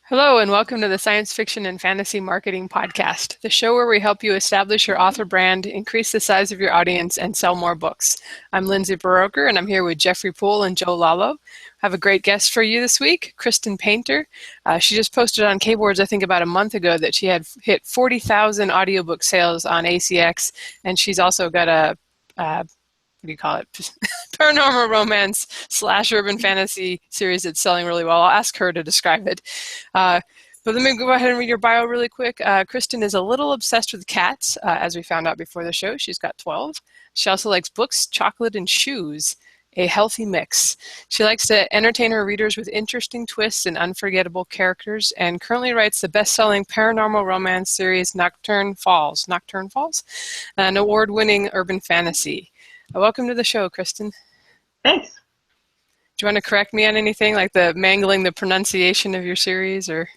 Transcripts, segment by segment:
Hello, and welcome to the Science Fiction and Fantasy Marketing Podcast, the show where we help you establish your author brand, increase the size of your audience, and sell more books. I'm Lindsay Baroker, and I'm here with Jeffrey Poole and Joe Lalo. I have a great guest for you this week, Kristen Painter. She just posted on Kboards, I think about a month ago, that she had hit 40,000 audiobook sales on ACX, and she's also got a what do you call it? Paranormal romance / urban fantasy series that's selling really well. I'll ask her to describe it. But let me go ahead and read your bio really quick. Kristen is a little obsessed with cats, as we found out before the show. She's got 12. She also likes books, chocolate, and shoes. A healthy mix. She likes to entertain her readers with interesting twists and unforgettable characters, and currently writes the best-selling paranormal romance series Nocturne Falls. Nocturne Falls? An award-winning urban fantasy. Welcome to the show, Kristen. Thanks. Do you want to correct me on anything, like the mangling the pronunciation of your series, or?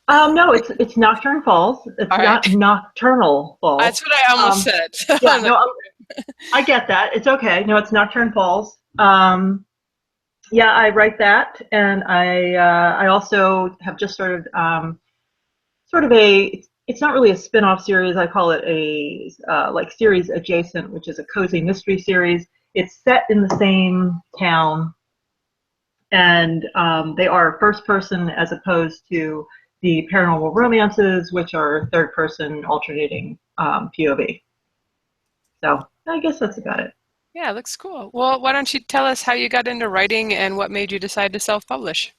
No, it's Nocturne Falls. It's not Nocturnal Falls. That's what I almost said. Yeah, no, I get that. It's okay. No, it's Nocturne Falls. Yeah, I write that, and I also have just started sort of a. It's not really a spin-off series. I call it a like series adjacent, which is a cozy mystery series. It's set in the same town, and they are first person as opposed to the paranormal romances, which are third person alternating POV. So I guess that's about it. Yeah, looks cool. Well, why don't you tell us how you got into writing and what made you decide to self-publish?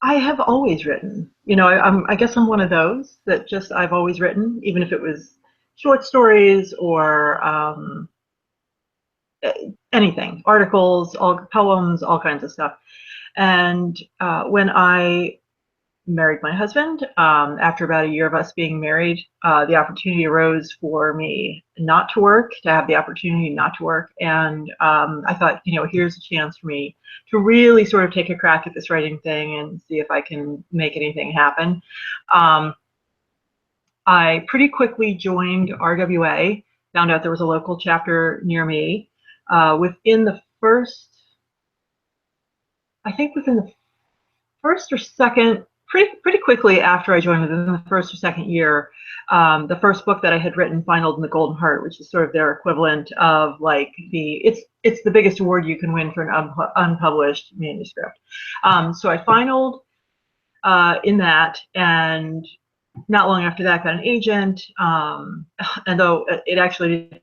I have always written. You know, I guess I'm one of those that just I've always written, even if it was short stories or anything, articles, all poems, all kinds of stuff. And when I married my husband, after about a year of us being married, the opportunity arose for me not to work, to have the opportunity not to work. And I thought, you know, here's a chance for me to really sort of take a crack at this writing thing and see if I can make anything happen. I pretty quickly joined RWA, found out there was a local chapter near me. Within the first, I think within the first or second, pretty quickly after I joined, within the first or second year, the first book that I had written finaled in the Golden Heart, which is sort of their equivalent of like it's the biggest award you can win for an unpublished manuscript. So I finaled in that, and not long after that got an agent, and though it actually did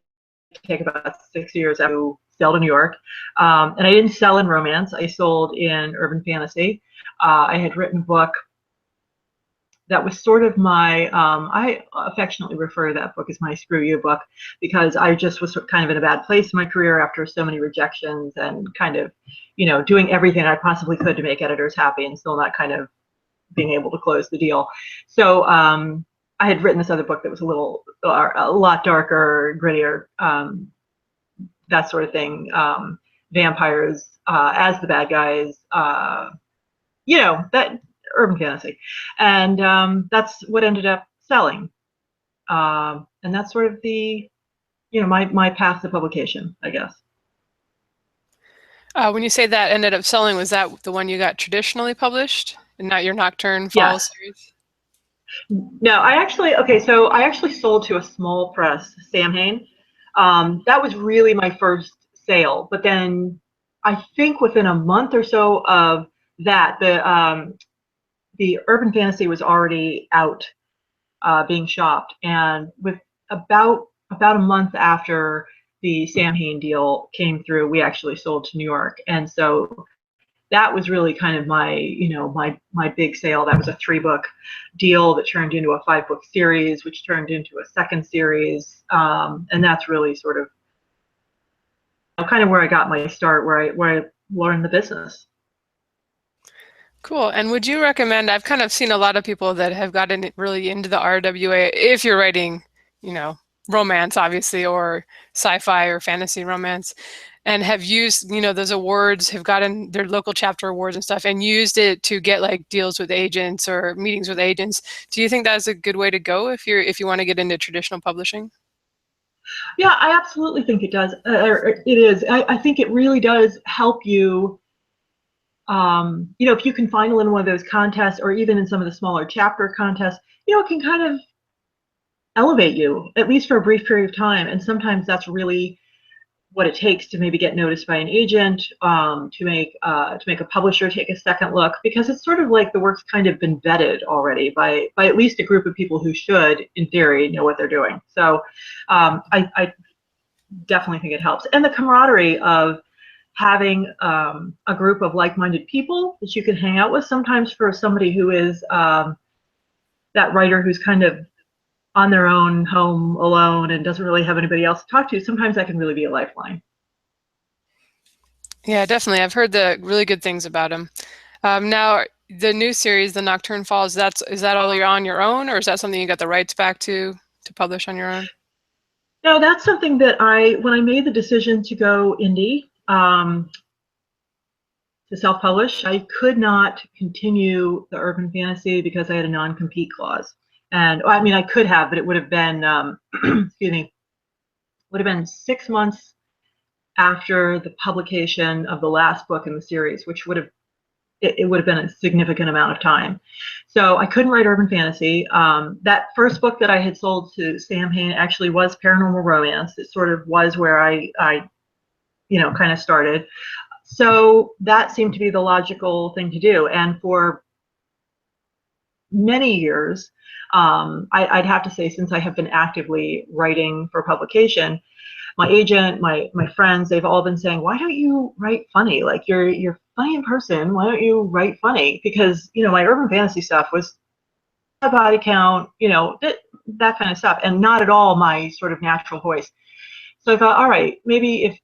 take about 6 years to sell to New York, and I didn't sell in romance, I sold in urban fantasy. I had written a book that was sort of my, I affectionately refer to that book as my screw you book, because I just was kind of in a bad place in my career after so many rejections and kind of, you know, doing everything I possibly could to make editors happy and still not kind of being able to close the deal. So I had written this other book that was a lot darker, grittier, that sort of thing. Vampires as the bad guys, you know, that urban fantasy, and that's what ended up selling. And that's sort of the, you know, my path to publication, I guess. When you say that ended up selling, was that the one you got traditionally published and not your Nocturne Falls series? No, I actually sold to a small press, Samhain. That was really my first sale, but then I think within a month or so of that, the urban fantasy was already out, being shopped, and with about a month after the Samhain deal came through, we actually sold to New York, and so that was really kind of my, you know, my big sale. That was a 3-book deal that turned into a 5-book series, which turned into a second series, and that's really sort of, you know, kind of where I got my start, where I learned the business. Cool. And would you recommend, I've kind of seen a lot of people that have gotten really into the RWA, if you're writing, you know, romance, obviously, or sci-fi or fantasy romance, and have used, you know, those awards, have gotten their local chapter awards and stuff, and used it to get like deals with agents or meetings with agents. Do you think that's a good way to go if you want to get into traditional publishing? Yeah, I absolutely think it does. It is. I think it really does help you if you can final in one of those contests, or even in some of the smaller chapter contests, it can kind of elevate you, at least for a brief period of time. And sometimes that's really what it takes to maybe get noticed by an agent, to make a publisher take a second look, because it's sort of like the work's kind of been vetted already by at least a group of people who should, in theory, know what they're doing. So I definitely think it helps. And the camaraderie of having a group of like-minded people that you can hang out with. Sometimes for somebody who is that writer who's kind of on their own, home alone, and doesn't really have anybody else to talk to, sometimes that can really be a lifeline. Yeah, definitely. I've heard the really good things about him. Now, the new series, The Nocturne Falls, is that all you're on your own, or is that something you got the rights back to publish on your own? No, that's something that when I made the decision to go indie, to self-publish, I could not continue the urban fantasy because I had a non-compete clause. And I mean, I could have, but it would have been, excuse me, would have been 6 months after the publication of the last book in the series, which would have, it would have been a significant amount of time. So I couldn't write urban fantasy. That first book that I had sold to Sam Hain actually was paranormal romance. It sort of was where I kind of started. So that seemed to be the logical thing to do. And for many years, I'd have to say, since I have been actively writing for publication, my agent, my friends, they've all been saying, why don't you write funny? Like, you're funny in person. Why don't you write funny? Because, my urban fantasy stuff was a body count, that kind of stuff, and not at all my sort of natural voice. So I thought, all right, maybe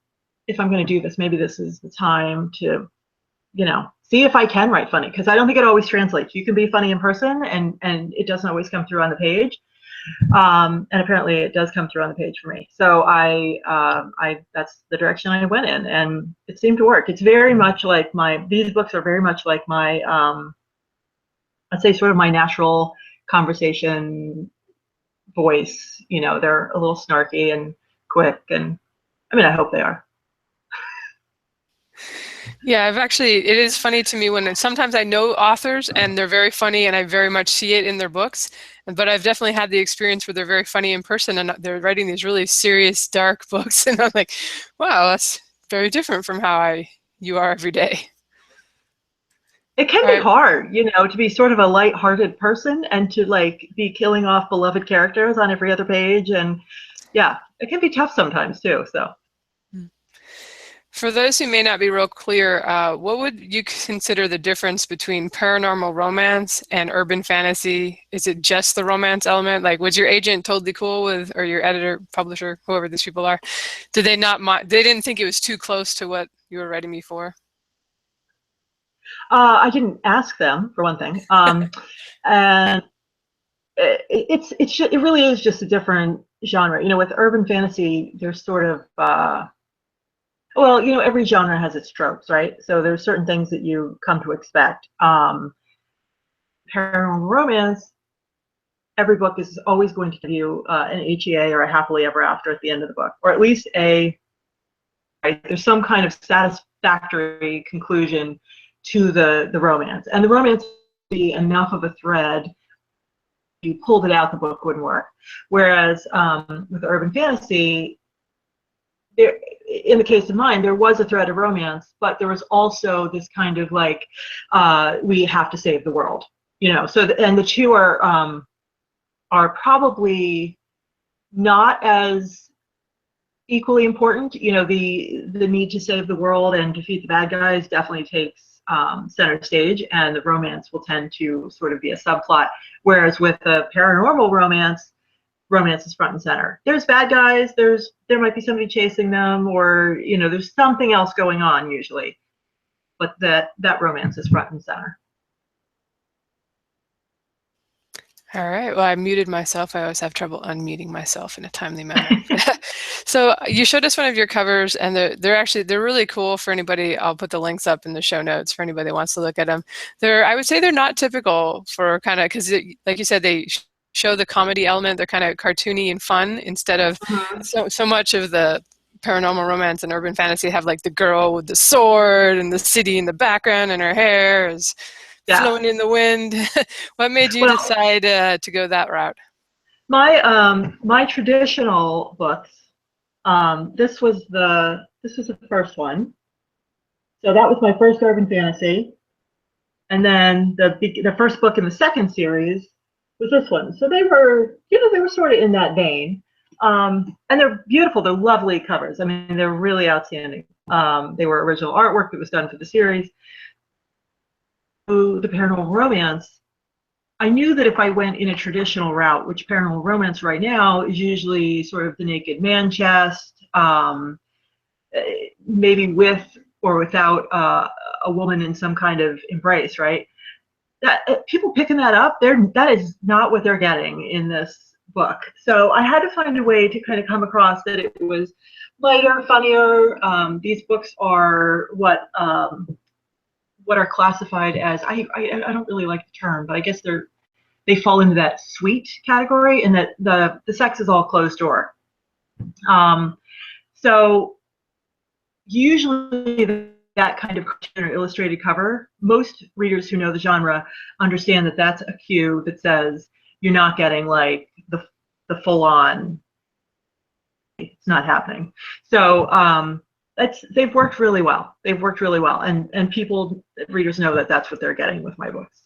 if I'm going to do this, maybe this is the time to, see if I can write funny, because I don't think it always translates. You can be funny in person, and it doesn't always come through on the page. And apparently it does come through on the page for me. So that's the direction I went in, and it seemed to work. It's very much like these books are very much like my, I'd say sort of my natural conversation voice. They're a little snarky and quick, and I mean, I hope they are. Yeah, it is funny to me when sometimes I know authors and they're very funny and I very much see it in their books, but I've definitely had the experience where they're very funny in person and they're writing these really serious, dark books, and I'm like, wow, that's very different from how you are every day. It can be hard, to be sort of a light-hearted person and to be killing off beloved characters on every other page, and yeah, it can be tough sometimes too. So. For those who may not be real clear, what would you consider the difference between paranormal romance and urban fantasy? Is it just the romance element? Like, was your agent totally cool with, or your editor, publisher, whoever these people are, did they not mind? They didn't think it was too close to what you were writing before? I didn't ask them, for one thing, and it really is just a different genre. With urban fantasy, there's sort of well, every genre has its tropes, right? So there's certain things that you come to expect. Paranormal romance, every book is always going to give you an HEA or a happily ever after at the end of the book, or at least there's some kind of satisfactory conclusion to the romance. And the romance would be enough of a thread. If you pulled it out, the book wouldn't work. Whereas with urban fantasy, in the case of mine, there was a thread of romance, but there was also this kind of we have to save the world, So and the two are probably not as equally important. The need to save the world and defeat the bad guys definitely takes center stage, and the romance will tend to sort of be a subplot. Whereas with the paranormal romance is front and center. There's bad guys, there might be somebody chasing them, or there's something else going on usually, but that romance is front and center. All right, well, I muted myself. I always have trouble unmuting myself in a timely manner. So you showed us one of your covers, and they're really cool for anybody. I'll put the links up in the show notes for anybody that wants to look at them. I would say they're not typical for kind of, because like you said, they show the comedy element. They're kind of cartoony and fun instead of so much of the paranormal romance and urban fantasy have like the girl with the sword and the city in the background and her hair is flowing in the wind. What made you decide to go that route? My traditional books. This was the first one. So that was my first urban fantasy, and then the first book in the second series was this one. So they were sort of in that vein, and they're beautiful. They're lovely covers. I mean, they're really outstanding. They were original artwork that was done for the series. The paranormal romance, I knew that if I went in a traditional route, which paranormal romance right now is usually sort of the naked man chest, maybe with or without a woman in some kind of embrace, right? That people picking that up, that is not what they're getting in this book. So I had to find a way to kind of come across that it was lighter, funnier. These books are what are classified as, I don't really like the term, but I guess they fall into that sweet category, and that the sex is all closed door. So usually that kind of cartoon or illustrated cover, most readers who know the genre understand that that's a cue that says you're not getting like the full-on, it's not happening. So they've worked really well. They've worked really well, and readers know that that's what they're getting with my books.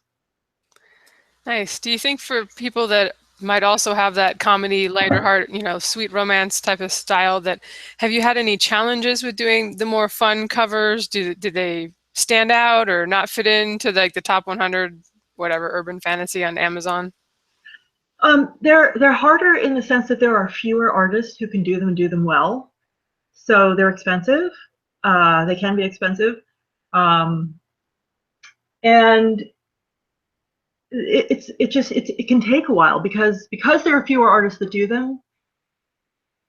Nice. Do you think for people that might also have that comedy, lighter heart, sweet romance type of style, that have you had any challenges with doing the more fun covers? Do they stand out or not fit into like the top 100 whatever urban fantasy on Amazon? They're harder in the sense that there are fewer artists who can do them and do them well. So they're expensive. They can be expensive. And it can take a while because there are fewer artists that do them.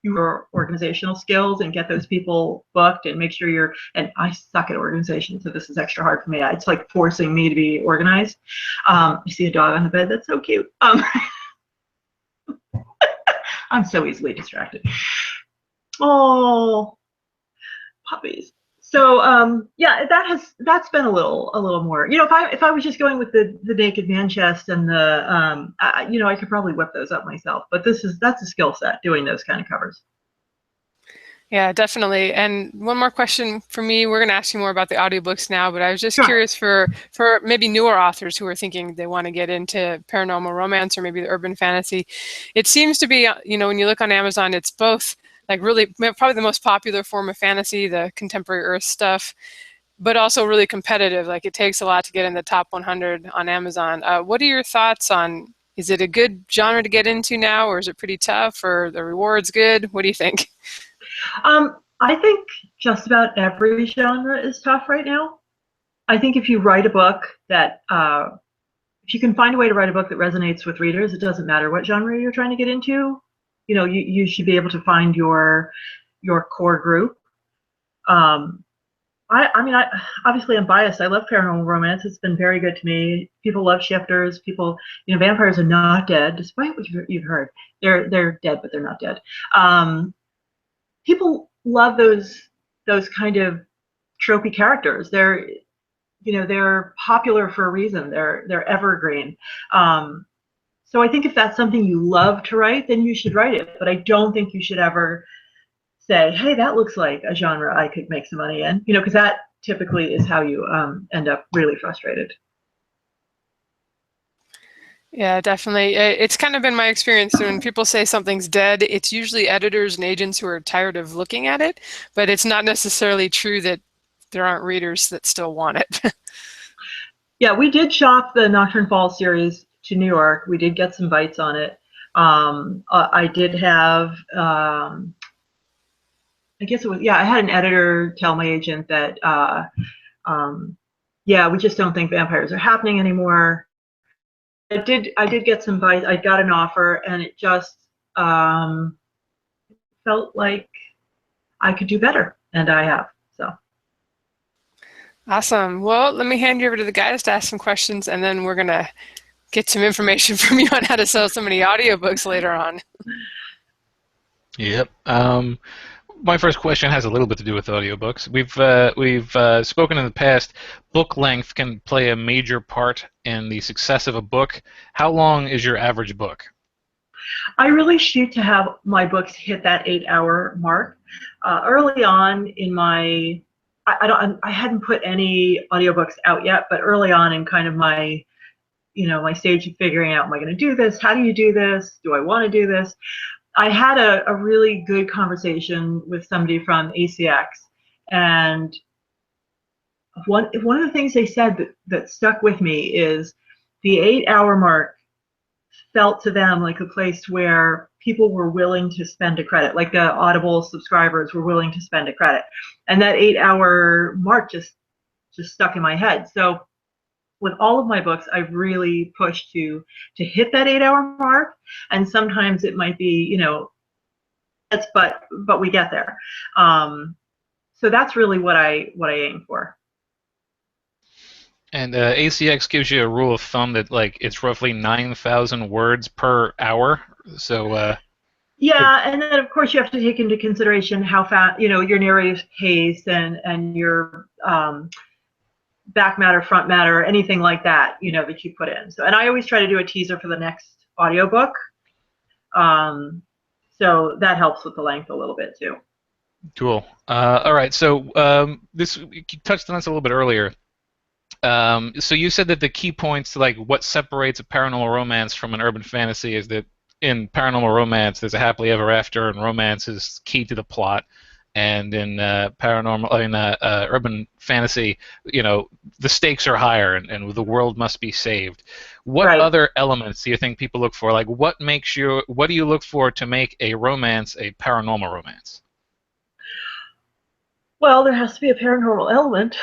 Your organizational skills and get those people booked and make sure and I suck at organization, so this is extra hard for me. It's like forcing me to be organized. You see a dog on the bed, that's so cute. I'm so easily distracted. Oh, puppies. So yeah, that's been a little more. If I was just going with the naked man chest and the I could probably whip those up myself. But that's a skill set, doing those kind of covers. Yeah, definitely. And one more question for me. We're going to ask you more about the audiobooks now, but I was just curious for maybe newer authors who are thinking they want to get into paranormal romance or maybe the urban fantasy. It seems to be, when you look on Amazon, it's both like really probably the most popular form of fantasy, the contemporary Earth stuff, but also really competitive. Like it takes a lot to get in the top 100 on Amazon. What are your thoughts on, is it a good genre to get into now, or is it pretty tough, or the reward's good? What do you think? I think just about every genre is tough right now. I think if you write a book that, if you can find a way to write a book that resonates with readers, it doesn't matter what genre you're trying to get into. You should be able to find your core group. Obviously I'm biased. I love paranormal romance. It's been very good to me. People love shifters. People, vampires are not dead, despite what you've heard. They're dead, but they're not dead. People love those kind of tropey characters. They're popular for a reason. They're evergreen. So I think if that's something you love to write, then you should write it. But I don't think you should ever say, hey, that looks like a genre I could make some money in, because that typically is how you end up really frustrated. Yeah, definitely. It's kind of been my experience when people say something's dead, it's usually editors and agents who are tired of looking at it, but it's not necessarily true that there aren't readers that still want it. Yeah, we did shop the Nocturne Falls series to New York. We did get some bites on it. I did have, I guess it was, I had an editor tell my agent that, we just don't think vampires are happening anymore. I did get some bites. I got an offer, and it just felt like I could do better, and I have. So. Awesome. Well, let me hand you over to the guys to ask some questions, and then we're going to get some information from you on how to sell so many audiobooks later on. Yep. my first question has a little bit to do with audiobooks. We've spoken in the past. Book length can play a major part in the success of a book. How long is your average book? I really shoot to have my books hit that 8-hour mark. Early on in my, I hadn't put any audiobooks out yet, but early on in kind of my, my stage of figuring out, am I going to do this? How do you do this? Do I want to do this? I had a really good conversation with somebody from ACX, and one of the things they said that stuck with me is the 8-hour mark felt to them like a place where people were willing to spend a credit, like the Audible subscribers were willing to spend a credit, and that 8-hour mark just stuck in my head. So with all of my books, I've really pushed to hit that 8-hour mark, and sometimes it might be, but we get there. So that's really what I aim for. And ACX gives you a rule of thumb that like it's roughly 9,000 words per hour. So yeah, and then of course you have to take into consideration how fast, your narrative pace and your back matter, front matter, anything like that, that you put in. So, and I always try to do a teaser for the next audiobook. So that helps with the length a little bit too. Cool. All right. So you touched on this a little bit earlier. So you said that the key points to like what separates a paranormal romance from an urban fantasy is that in paranormal romance there's a happily ever after, and romance is key to the plot. And in urban fantasy, the stakes are higher, and the world must be saved. What Right. other elements do you think people look for? Like, what do you look for to make a romance a paranormal romance? Well, there has to be a paranormal element.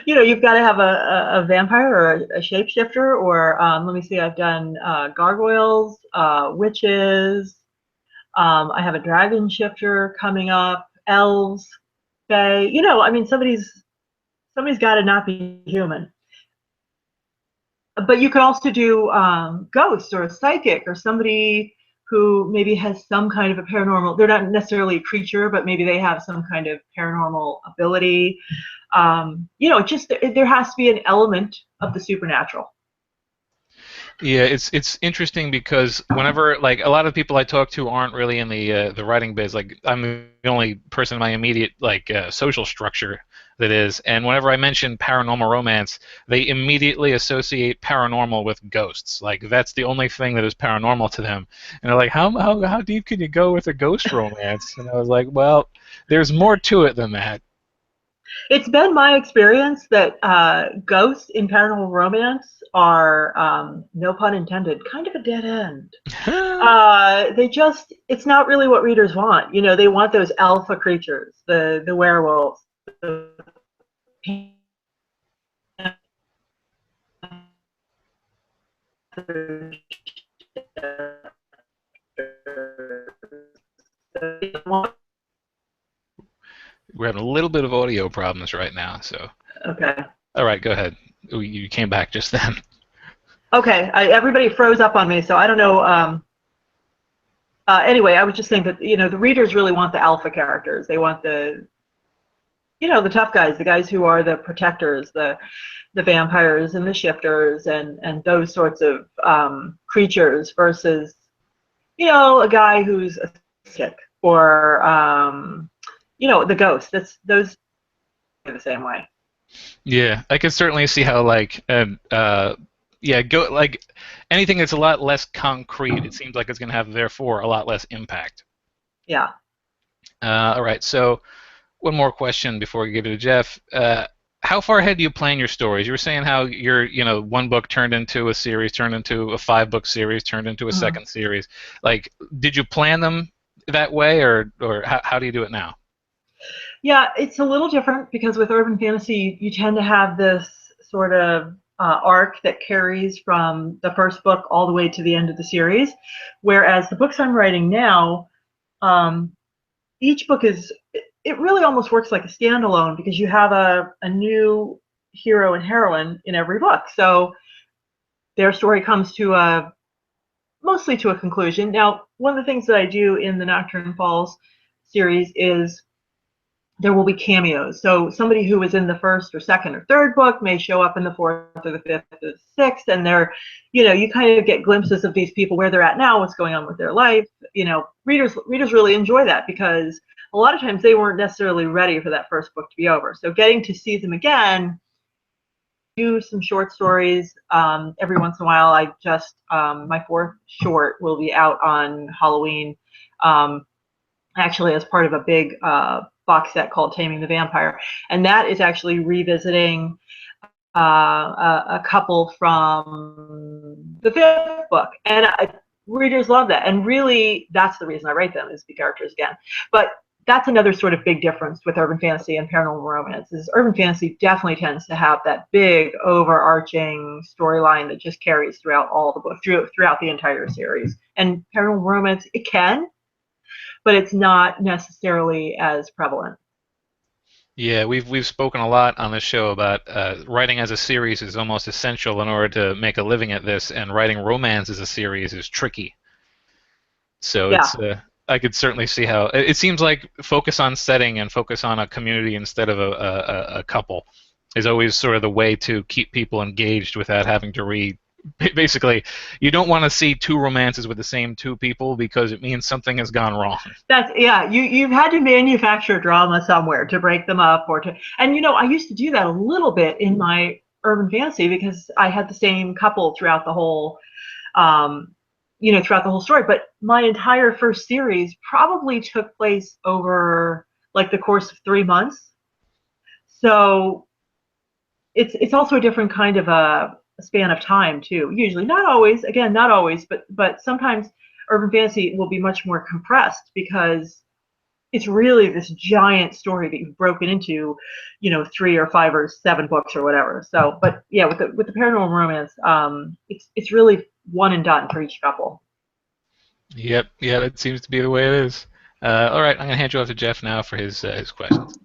You've got to have a vampire or a shapeshifter, or let me see, I've done gargoyles, witches. I have a dragon shifter coming up, elves, fae. I mean, somebody's got to not be human. But you could also do ghosts or a psychic or somebody who maybe has some kind of a paranormal. They're not necessarily a creature, but maybe they have some kind of paranormal ability. There has to be an element of the supernatural. Yeah, it's interesting because whenever like a lot of people I talk to aren't really in the writing biz. Like I'm the only person in my immediate social structure that is, and whenever I mention paranormal romance, they immediately associate paranormal with ghosts. Like that's the only thing that is paranormal to them, and they're like, how deep can you go with a ghost romance? And I was like, well, there's more to it than that. It's been my experience that ghosts in paranormal romance are, no pun intended, kind of a dead end. It's not really what readers want. They want those alpha creatures, the werewolves, the We're having a little bit of audio problems right now, so. Okay. All right, go ahead. You came back just then. Okay, everybody froze up on me, so I don't know. Anyway, I was just saying that the readers really want the alpha characters. They want the tough guys, the guys who are the protectors, the vampires and the shifters and those sorts of creatures versus a guy who's a sick or the ghost. Those are the same way. Yeah, I can certainly see how anything that's a lot less concrete, it seems like it's going to have therefore a lot less impact. Yeah. All right, so one more question before we give it to Jeff. How far ahead do you plan your stories? You were saying how your one book turned into a series, turned into a 5-book series, turned into a second series. Like, did you plan them that way, or how do you do it now? Yeah, it's a little different because with urban fantasy, you tend to have this sort of arc that carries from the first book all the way to the end of the series, whereas the books I'm writing now, each book it really almost works like a standalone because you have a new hero and heroine in every book. So their story comes to mostly to a conclusion. Now, one of the things that I do in the Nocturne Falls series is there will be cameos. So somebody who was in the first or second or third book may show up in the fourth or the fifth or the sixth, and they're, you kind of get glimpses of these people, where they're at now, what's going on with their life. Readers really enjoy that, because a lot of times they weren't necessarily ready for that first book to be over. So getting to see them again, do some short stories every once in a while. I just my fourth short will be out on Halloween, actually as part of a big box set called Taming the Vampire, and that is actually revisiting a couple from the fifth book, and readers love that, and really that's the reason I write them, is the characters again. But that's another sort of big difference with urban fantasy and paranormal romance, is urban fantasy definitely tends to have that big overarching storyline that just carries throughout all the books, throughout the entire series. And paranormal romance, it can, but it's not necessarily as prevalent. Yeah, we've spoken a lot on this show about writing as a series is almost essential in order to make a living at this, and writing romance as a series is tricky. So Yeah. it's I could certainly see how it seems like focus on setting and focus on a community instead of a couple is always sort of the way to keep people engaged without having to read. Basically, you don't want to see two romances with the same two people, because it means something has gone wrong. You've had to manufacture drama somewhere to break them up, and I used to do that a little bit in my urban fantasy, because I had the same couple throughout the whole throughout the whole story. But my entire first series probably took place over like the course of 3 months. So it's also a different kind of a span of time too. Usually, not always, but sometimes urban fantasy will be much more compressed, because it's really this giant story that you've broken into, 3 or 5 or 7 books or whatever. So, but yeah, with the paranormal romance, it's really one and done for each couple. Yep, yeah, that seems to be the way it is. All right, I'm gonna hand you off to Jeff now for his questions.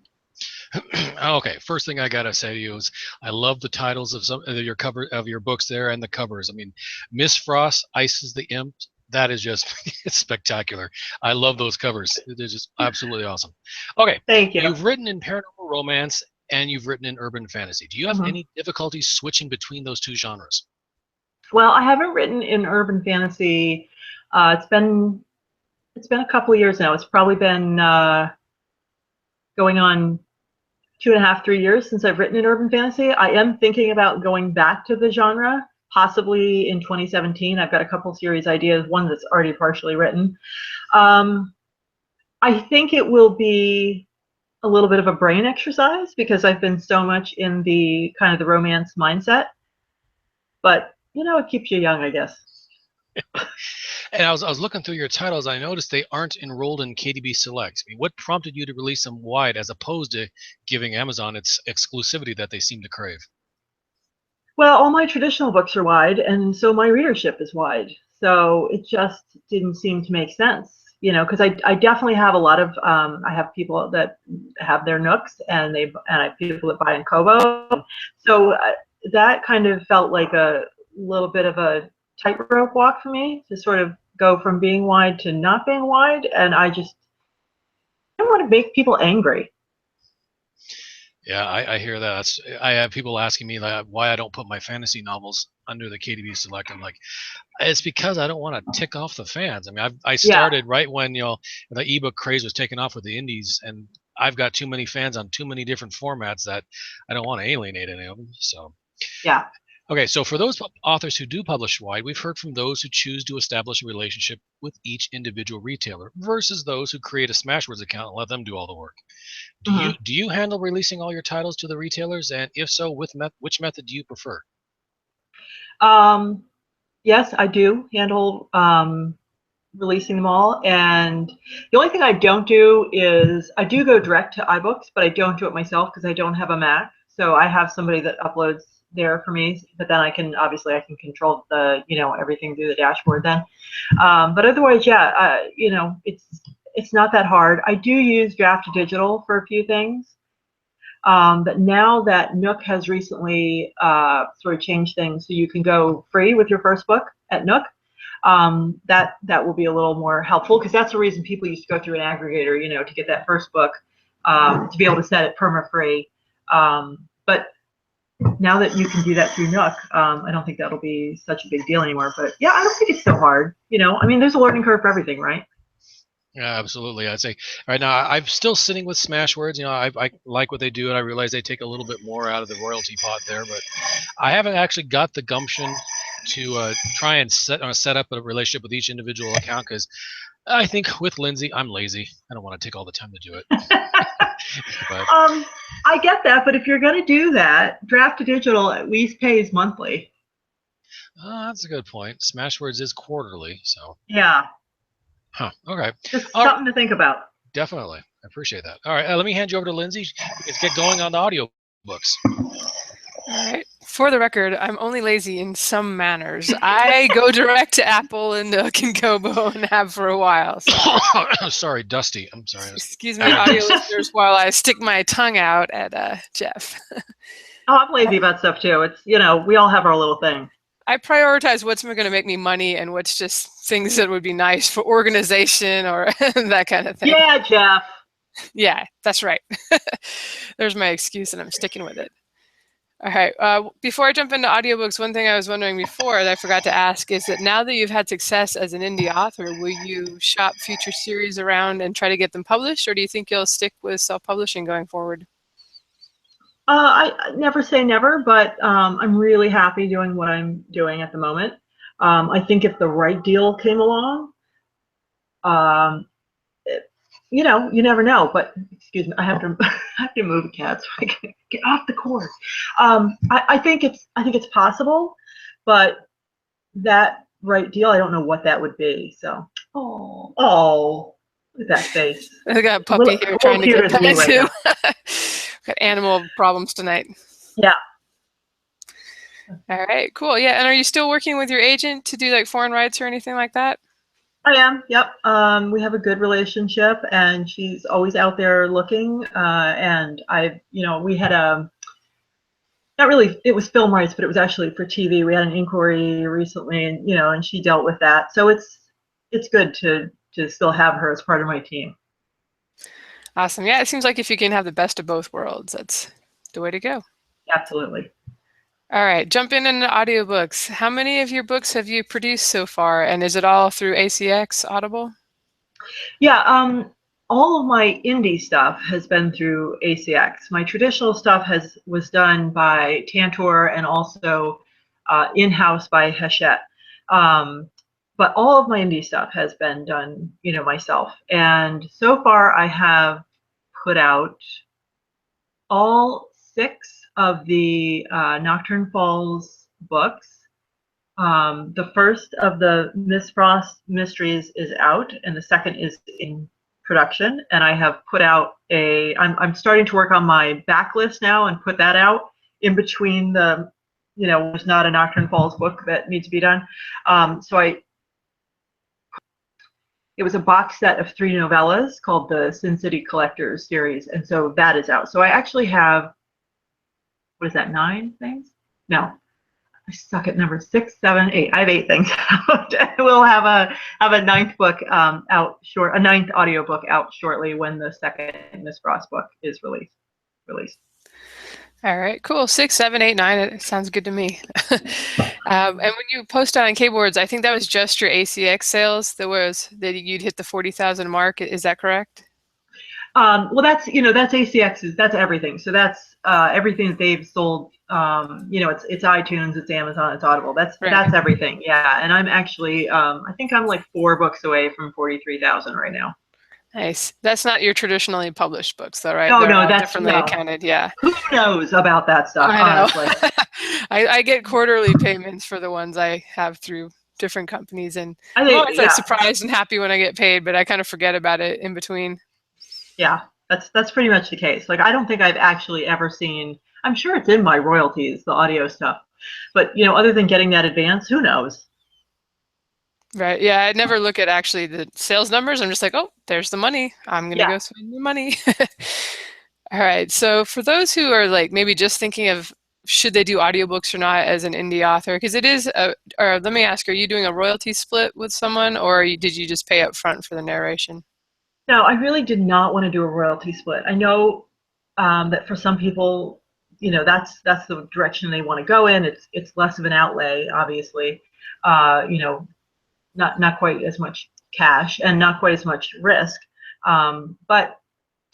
Okay, first thing I gotta say to you is I love the titles of some of your your books there, and the covers. I mean, Miss Frost ices the imp. That is just it's spectacular. I love those covers. They're just absolutely awesome. Okay, Thank you. You've written in paranormal romance and you've written in urban fantasy. Do you have any difficulty switching between those two genres? Well, I haven't written in urban fantasy. It's been a couple of years now. It's probably been going on 2.5, 3 years since I've written in urban fantasy. I am thinking about going back to the genre, possibly in 2017. I've got a couple series ideas, one that's already partially written. I think it will be a little bit of a brain exercise, because I've been so much in the kind of the romance mindset. But it keeps you young, I guess. And I was looking through your titles. I noticed they aren't enrolled in KTB Select. I mean, what prompted you to release them wide, as opposed to giving Amazon its exclusivity that they seem to crave? Well, all my traditional books are wide, and so my readership is wide. So it just didn't seem to make sense, because I definitely have a lot of I have people that have their Nooks, and I have people that buy in Kobo. So that kind of felt like a little bit of a tightrope walk for me, to sort of go from being wide to not being wide, and I don't want to make people angry. Yeah, I hear that. I have people asking me why I don't put my fantasy novels under the KTB Select. I'm like, it's because I don't want to tick off the fans. I mean, I started right when the ebook craze was taking off with the indies, and I've got too many fans on too many different formats that I don't want to alienate any of them. So yeah. Okay, so for those authors who do publish wide, we've heard from those who choose to establish a relationship with each individual retailer versus those who create a Smashwords account and let them do all the work. Do you handle releasing all your titles to the retailers, and if so, which method do you prefer? Yes, I do handle releasing them all, and the only thing I don't do is I do go direct to iBooks, but I don't do it myself because I don't have a Mac. So I have somebody that uploads there for me, but then I can control the everything through the dashboard then. But otherwise, yeah, it's not that hard. I do use Draft to Digital for a few things. But now that Nook has recently sort of changed things, so you can go free with your first book at Nook, that will be a little more helpful, because that's the reason people used to go through an aggregator, to get that first book, to be able to set it perma-free. But now that you can do that through Nook, I don't think that'll be such a big deal anymore. But yeah, I don't think it's so hard. I mean, there's a learning curve for everything, right? Yeah, absolutely. I'd say right now I'm still sitting with Smashwords. I like what they do, and I realize they take a little bit more out of the royalty pot there, but I haven't actually got the gumption to try and set up a relationship with each individual account, because I think with Lindsay, I'm lazy. I don't want to take all the time to do it. But, I get that, but if you're going to do that, Draft to Digital at least pays monthly. That's a good point. Smashwords is quarterly, so. Yeah. Huh. Okay. Just something to think about. Definitely. I appreciate that. All right. Let me hand you over to Lindsay. Let's get going on the audiobooks. All right. For the record, I'm only lazy in some manners. I go direct to Apple and Nook and Kobo and have for a while. So. Sorry, Dusty. I'm sorry. Excuse me, audio listeners, while I stick my tongue out at Jeff. Oh, I'm lazy about stuff too. It's, we all have our little thing. I prioritize what's going to make me money and what's just things that would be nice for organization or that kind of thing. Yeah, Jeff. Yeah, that's right. There's my excuse and I'm sticking with it. All right. Before I jump into audiobooks, one thing I was wondering before that I forgot to ask is that now that you've had success as an indie author, will you shop future series around and try to get them published, or do you think you'll stick with self-publishing going forward? I never say never, but I'm really happy doing what I'm doing at the moment. I think if the right deal came along, you never know. But excuse me, I have to move a cat so I can get off the cord. I think it's possible, but that right deal, I don't know what that would be. So, oh, look at that face. I got a puppy here trying to get pet too. Right Got animal problems tonight. Yeah. All right, cool. Yeah, and are you still working with your agent to do like foreign rights or anything like that? I am. Yep. We have a good relationship, and she's always out there looking. And we had not really, it was film rights, but it was actually for TV. We had an inquiry recently, and and she dealt with that. So it's good to still have her as part of my team. Awesome. Yeah, it seems like if you can have the best of both worlds, that's the way to go. Absolutely. All right, jumping into audiobooks. How many of your books have you produced so far, and is it all through ACX Audible? Yeah, all of my indie stuff has been through ACX. My traditional stuff was done by Tantor and also in-house by Hachette. But all of my indie stuff has been done, myself. And so far I have put out all 6 of the Nocturne Falls books. The first of the Miss Frost mysteries is out, and the second is in production. And I have put out I'm starting to work on my backlist now and put that out in between the, there's not a Nocturne Falls book that needs to be done. It was a box set of 3 novellas called the Sin City Collectors series, and so that is out. So I actually have, what is that, 9 things? No, I suck at numbers. 6, 7, 8. I have 8 things out. We'll have a 9th book out short, a 9th audiobook out shortly when the second Miss Frost book is released. All right, cool. 6, 7, 8, 9. It sounds good to me. And when you post on Kboards, I think that was just your ACX sales. That you'd hit the 40,000 mark. Is that correct? Well, that's that's ACX's. That's everything. So that's everything that they've sold. It's iTunes, it's Amazon, it's Audible. That's everything. Yeah, and I'm actually I think I'm like 4 books away from 43,000 right now. Nice. That's not your traditionally published books, though, right? No, that's differently accounted. Yeah. Who knows about that stuff? I know. Honestly. I get quarterly payments for the ones I have through different companies, and I'm always surprised and happy when I get paid, but I kind of forget about it in between. Yeah, that's pretty much the case. Like, I don't think I've actually ever seen. I'm sure it's in my royalties, the audio stuff, but other than getting that advance, who knows? Right. Yeah, I never look at actually the sales numbers. I'm just like, oh, there's the money. I'm going to go spend the money. All right. So for those who are like maybe just thinking of should they do audiobooks or not as an indie author? Because it is, or let me ask, are you doing a royalty split with someone, or did you just pay up front for the narration? No, I really did not want to do a royalty split. I know that for some people, that's the direction they want to go in. It's less of an outlay, obviously. Not quite as much cash and not quite as much risk. But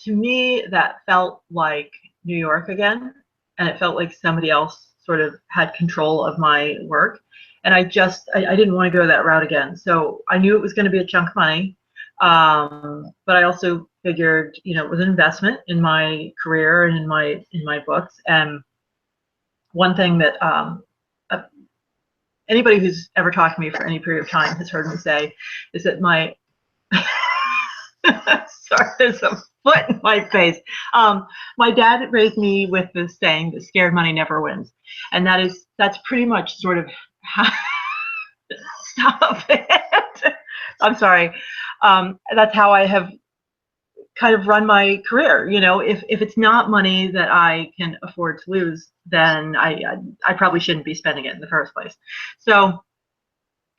to me, that felt like New York again, and it felt like somebody else sort of had control of my work. And I didn't want to go that route again. So I knew it was going to be a chunk of money. But I also figured, it was an investment in my career and in my books. And one thing that anybody who's ever talked to me for any period of time has heard me say is that my sorry, there's a foot in my face. My dad raised me with the saying that scared money never wins, and that's pretty much sort of how. Stop it. I'm sorry. That's how I have kind of run my career. If it's not money that I can afford to lose, then I probably shouldn't be spending it in the first place. So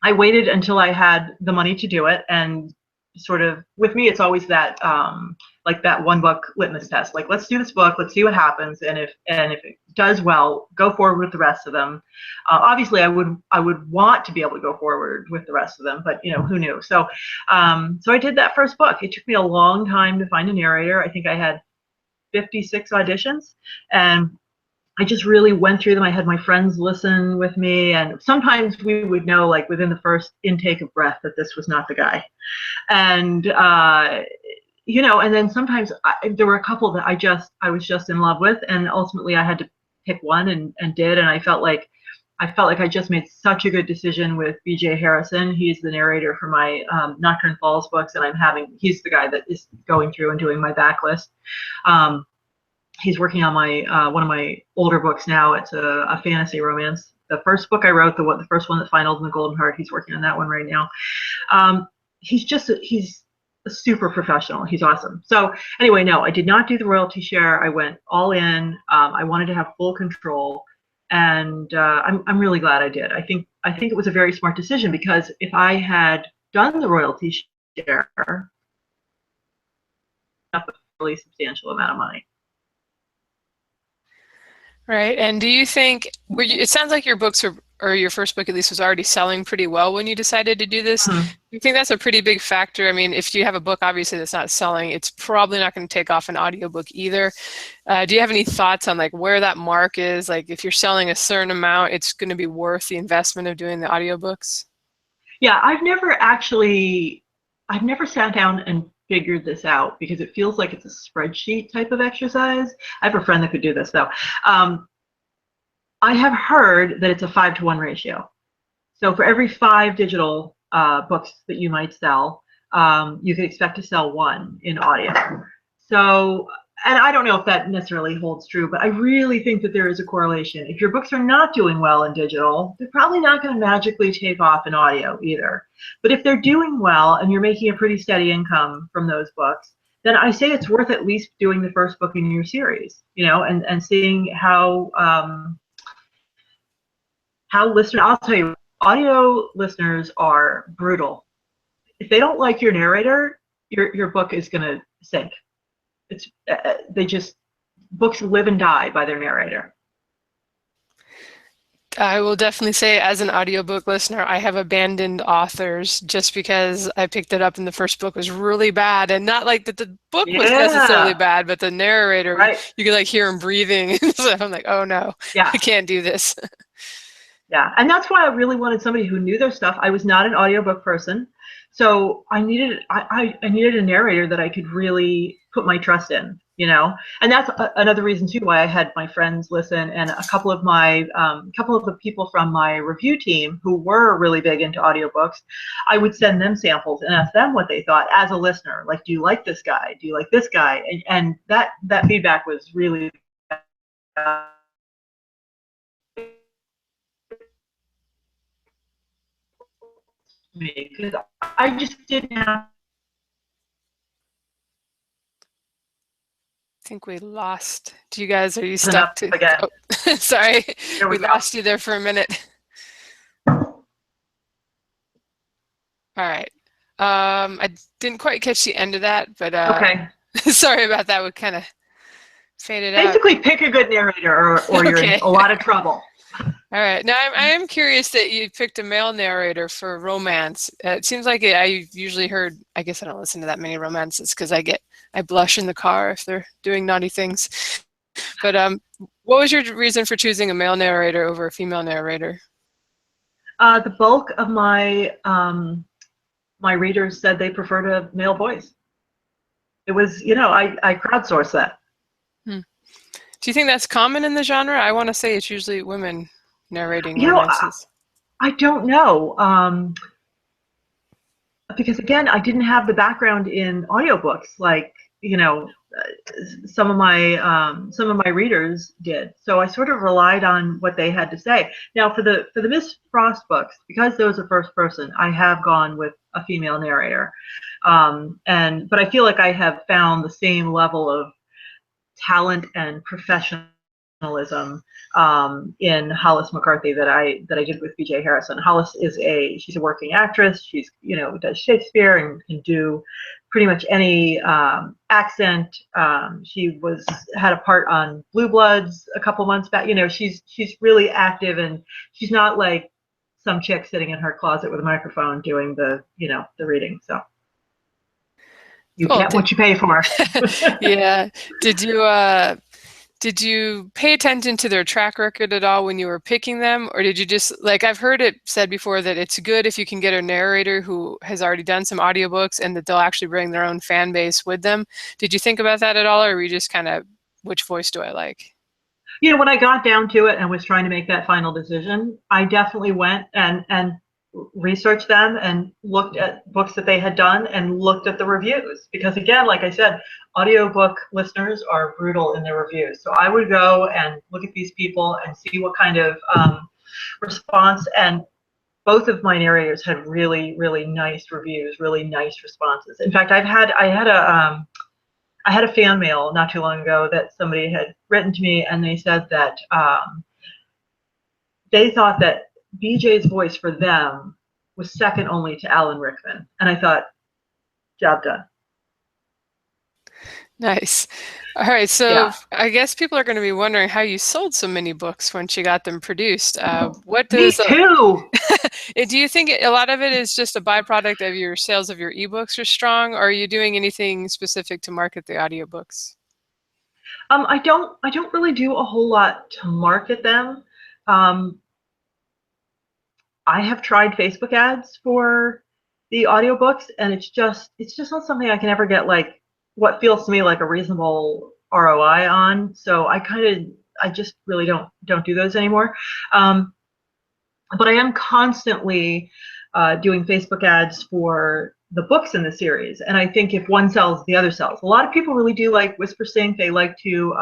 I waited until I had the money to do it, and sort of with me, it's always that like that one book litmus test. Like, let's do this book, let's see what happens, and if it does well, go forward with the rest of them. Obviously, I would want to be able to go forward with the rest of them, but who knew? So I did that first book. It took me a long time to find a narrator. I think I had 56 auditions, and I just really went through them. I had my friends listen with me, and sometimes we would know, like within the first intake of breath, that this was not the guy. And and then sometimes there were a couple that I was just in love with, and ultimately I had to pick one and did. And I felt like I just made such a good decision with B.J. Harrison. He's the narrator for my Nocturne Falls books, and he's the guy that is going through and doing my backlist. He's working on my one of my older books now. It's a fantasy romance. The first book I wrote, the first one that finalized in the Golden Heart, he's working on that one right now. He's a super professional. He's awesome. So anyway, no, I did not do the royalty share. I went all in. I wanted to have full control, and I'm really glad I did. I think it was a very smart decision, because if I had done the royalty share, a really substantial amount of money. Right. And do you think, it sounds like your books or your first book at least, was already selling pretty well when you decided to do this. Mm-hmm. Do you think that's a pretty big factor? I mean, if you have a book, obviously, that's not selling, it's probably not going to take off an audiobook either. Do you have any thoughts on like where that mark is? Like if you're selling a certain amount, it's going to be worth the investment of doing the audiobooks? Yeah, I've never sat down and figured this out, because it feels like it's a spreadsheet type of exercise. I have a friend that could do this though. I have heard that it's a 5-to-1 ratio. So for every 5 digital books that you might sell, you can expect to sell 1 in audio. So, and I don't know if that necessarily holds true, but I really think that there is a correlation. If your books are not doing well in digital, they're probably not going to magically take off in audio either. But if they're doing well and you're making a pretty steady income from those books, then I say it's worth at least doing the first book in your series, and seeing how listeners. I'll tell you, audio listeners are brutal. If they don't like your narrator, your book is going to sink. Books live and die by their narrator. I will definitely say, as an audiobook listener, I have abandoned authors just because I picked it up and the first book was really bad, and not like that the book was necessarily bad, but the narrator, right. You could like hear him breathing. So I'm like, oh no, I can't do this. Yeah, and that's why I really wanted somebody who knew their stuff. I was not an audiobook person, so I needed a narrator that I could really put my trust in, And that's another reason too why I had my friends listen, and a couple of the people from my review team who were really big into audiobooks. I would send them samples and ask them what they thought as a listener. Like, do you like this guy? Do you like this guy? And that feedback was really me, because I just didn't have think we lost. Do you guys, are you It's stuck enough to, again. oh, sorry, Here we we go. lost you there for a minute. All right. I didn't quite catch the end of that, but Okay. sorry about that. We kind of faded out. Basically, pick a good narrator, or you're in Okay. a lot of trouble. All right. Now, I am curious that you picked a male narrator for romance. It seems like I usually heard, I guess I don't listen to that many romances because I blush in the car if they're doing naughty things. But what was your reason for choosing a male narrator over a female narrator? The bulk of my my readers said they preferred a male voice. It was, I crowdsourced that. Do you think that's common in the genre? I want to say it's usually women narrating You know, romances. I don't know. Because again, I didn't have the background in audiobooks like, some of my readers did. So I sort of relied on what they had to say. Now for the Miss Frost books, because those are first person, I have gone with a female narrator. But I feel like I have found the same level of talent and professionalism in Hollis McCarthy that I did with B.J. Harrison. Hollis she's a working actress. She's does Shakespeare and can do pretty much any accent. She had a part on Blue Bloods a couple months back. She's really active, and she's not like some chick sitting in her closet with a microphone doing the reading. So you get what you pay for. Yeah. Did you pay attention to their track record at all when you were picking them, or did you just, like, I've heard it said before that it's good if you can get a narrator who has already done some audiobooks and that they'll actually bring their own fan base with them. Did you think about that at all, or were you just kind of, which voice do I like? When I got down to it and was trying to make that final decision, I definitely went and researched them and looked at books that they had done and looked at the reviews. Because again, like I said, audiobook listeners are brutal in their reviews. So I would go and look at these people and see what kind of response. And both of my narrators had really, really nice reviews, really nice responses. In fact, I had a fan mail not too long ago that somebody had written to me, and they said that they thought that BJ's voice for them was second only to Alan Rickman. And I thought, job done. Nice. All right, so Yeah. I guess people are going to be wondering how you sold so many books once you got them produced. Me too. Do you think a lot of it is just a byproduct of your sales of your ebooks are strong, or are you doing anything specific to market the audiobooks? I don't really do a whole lot to market them. I have tried Facebook ads for the audiobooks, and it's just not something I can ever get like what feels to me like a reasonable ROI on. So I just really don't do those anymore. But I am constantly doing Facebook ads for the books in the series, and I think if one sells, the other sells. A lot of people really do like Whisper Sync. They like to,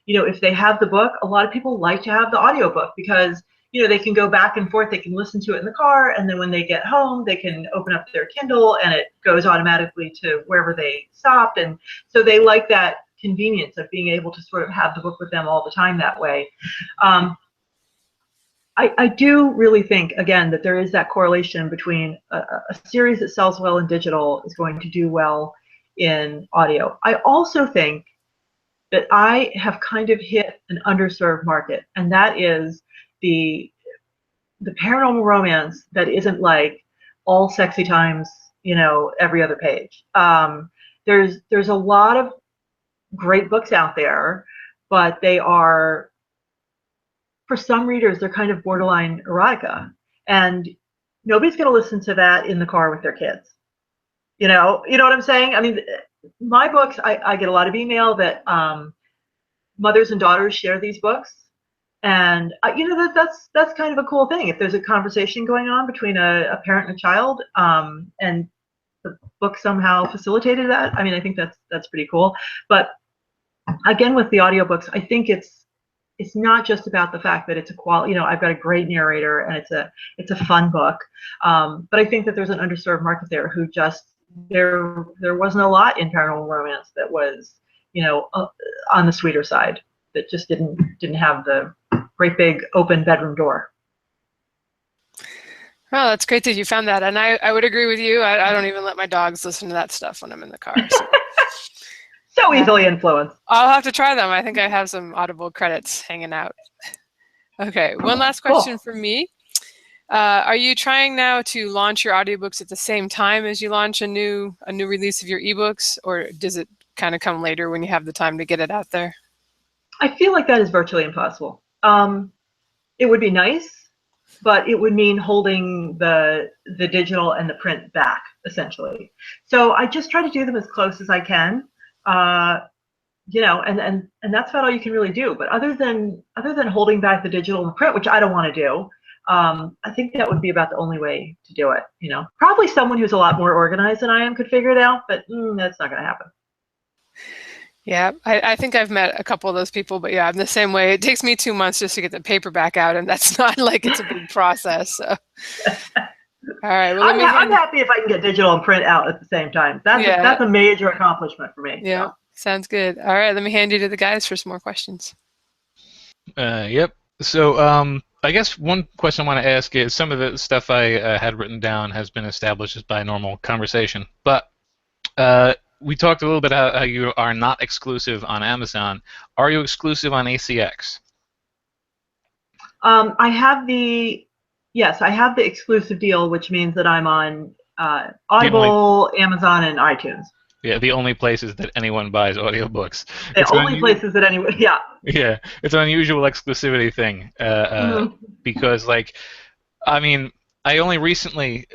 if they have the book, a lot of people like to have the audiobook because they can go back and forth. They can listen to it in the car, and then when they get home, they can open up their Kindle, and it goes automatically to wherever they stopped. And so they like that convenience of being able to sort of have the book with them all the time that way. I do really think, again, that there is that correlation between a series that sells well in digital is going to do well in audio. I also think that I have kind of hit an underserved market, and that is the paranormal romance that isn't like all sexy times, every other page. There's a lot of great books out there, but they are, for some readers, they're kind of borderline erotica, and nobody's going to listen to that in the car with their kids. You know what I'm saying? I mean, my books, I get a lot of email that mothers and daughters share these books, and that's kind of a cool thing. If there's a conversation going on between a parent and a child, and the book somehow facilitated that, I mean, I think that's pretty cool. But again, with the audiobooks, I think it's not just about the fact that it's a quality, I've got a great narrator and it's a fun book. But I think that there's an underserved market there who just, there wasn't a lot in paranormal romance that was, on the sweeter side, that just didn't have the great big open bedroom door. Oh, that's great that you found that. And I would agree with you. I don't even let my dogs listen to that stuff when I'm in the car. So, so easily influenced. I'll have to try them. I think I have some Audible credits hanging out. Okay, one last question from me. Are you trying now to launch your audiobooks at the same time as you launch a new release of your ebooks, or does it kind of come later when you have the time to get it out there? I feel like that is virtually impossible. It would be nice, but it would mean holding the digital and the print back, essentially. So I just try to do them as close as I can, and that's about all you can really do. But other than holding back the digital and the print, which I don't want to do, I think that would be about the only way to do it. Probably someone who's a lot more organized than I am could figure it out, but that's not going to happen. Yeah, I think I've met a couple of those people, but yeah, I'm the same way. It takes me 2 months just to get the paperback out, and that's not like it's a big process. So. All right. Well, I'm happy if I can get digital and print out at the same time. That's a major accomplishment for me. Yeah, so. Sounds good. All right, let me hand you to the guys for some more questions. Yep. So I guess one question I want to ask is, some of the stuff I had written down has been established just by normal conversation, but we talked a little bit how you are not exclusive on Amazon. Are you exclusive on ACX? I have the exclusive deal, which means that I'm on Audible, Amazon, and iTunes. Yeah, the only places that anyone buys audiobooks. The only places that anyone, yeah. Yeah, it's an unusual exclusivity thing because, like, I mean, I only recently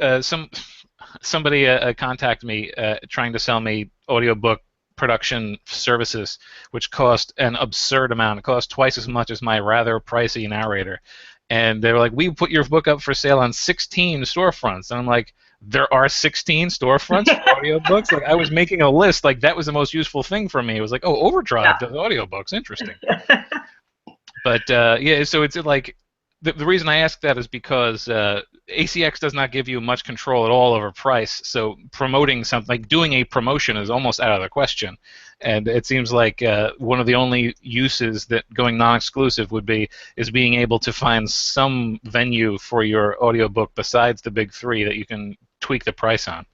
somebody contacted me trying to sell me audiobook production services, which cost an absurd amount. It cost twice as much as my rather pricey narrator. And they were like, "We put your book up for sale on 16 storefronts." And I'm like, there are 16 storefronts for audiobooks? Like, I was making a list. Like, that was the most useful thing for me. It was like, oh, Overdrive does audiobooks. Interesting. But, yeah, so it's like, the reason I ask that is because ACX does not give you much control at all over price, so promoting something, like doing a promotion, is almost out of the question. And it seems like one of the only uses that going non-exclusive would be is being able to find some venue for your audiobook besides the big three that you can tweak the price on.